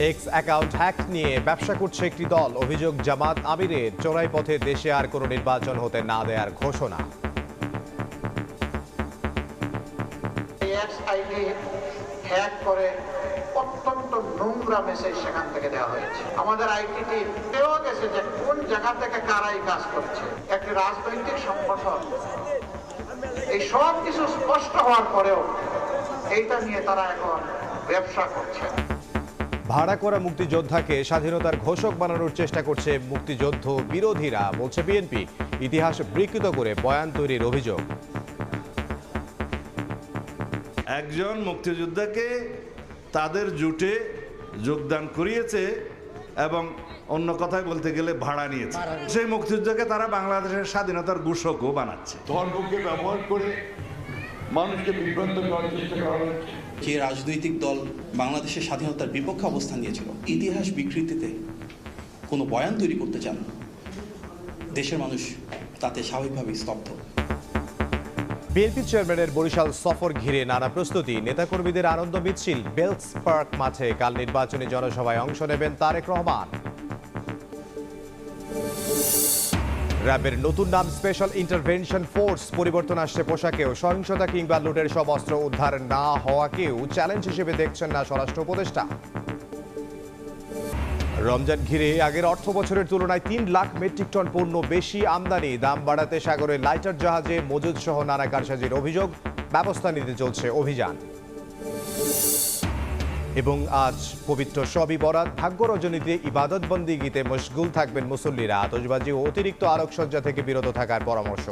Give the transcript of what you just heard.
X account hack নিয়ে ব্যবসা করছে একটি দল। অভিযোগ জামাত আমিরের চোরাই পথে দেশে আর কোনো নির্বাচন হতে না দেওয়ার ঘোষণা। এক্স আইডি হ্যাক করে অত্যন্ত নোংরা মেসেজ সেখান থেকে দেওয়া হয়েছে। আমাদের আইটি টিম পেয়েও গেছে যে কোন জায়গা থেকে কারাই কাজ করছে। একটি রাজনৈতিক সংগঠন এই সব কিছু স্পষ্ট হওয়ার পরেও এইটা নিয়ে তারা এখন ব্যবসা করছে। ভাড়া করা মুক্তিযোদ্ধাকে স্বাধীনতার ঘোষক বানানোর চেষ্টা করছে মুক্তিযুদ্ধ বিরোধীরা, বলছে বিএনপি। ইতিহাস বিকৃত করে বয়ান তৈরির অভিযোগ। একজন মুক্তিযোদ্ধাকে তাদের জোটে যোগদান করিয়েছে এবং অন্য কথায় বলতে গেলে ভাড়া নিয়েছে। সেই মুক্তিযোদ্ধাকে তারা বাংলাদেশের স্বাধীনতার ঘোষকও বানাচ্ছে। ধর্মকে ব্যবহার করে মানুষকে বিভ্রান্ত করার চেষ্টা করা হচ্ছে। যে রাজনৈতিক দল বাংলাদেশের স্বাধীনতার বিপক্ষে অবস্থান নিয়েছিল, ইতিহাস বিকৃতিতে কোনো বয়ান তৈরি করতে চান, দেশের মানুষ তাতে স্বাভাবিকভাবেই স্তব্ধ। বিএনপি চেয়ারম্যানের বরিশাল সফর ঘিরে নানা প্রস্তুতি। নেতাকর্মীদের আনন্দ মিছিল বেলস পার্ক মাঠে। কাল নির্বাচনী জনসভায় অংশ নেবেন তারেক রহমান। র্যাবের নতুন নাম স্পেশাল ইন্টারভেনশন ফোর্স। পরিবর্তন আসছে পোশাকেও। সহিংসতা কিংবা লুটের সব অস্ত্র উদ্ধার না হওয়াকেও চ্যালেঞ্জ হিসেবে দেখছেন না স্বরাষ্ট্র উপদেষ্টা। রমজান ঘিরে আগের অর্থ বছরের তুলনায় 3 লাখ মেট্রিক টন পণ্য বেশি আমদানি। দাম বাড়াতে সাগরে লাইটার জাহাজে মজুদ সহ নানা কারসাজির অভিযোগ। ব্যবস্থা নিতে চলছে অভিযান। এবং আজ পবিত্র শবে বরাত। ভাগ্য রজনীতে ইবাদত বন্দিগিতে মশগুল থাকবেন মুসল্লিরা। আতশবাজি ও অতিরিক্ত আলোকসজ্জা থেকে বিরত থাকার পরামর্শ।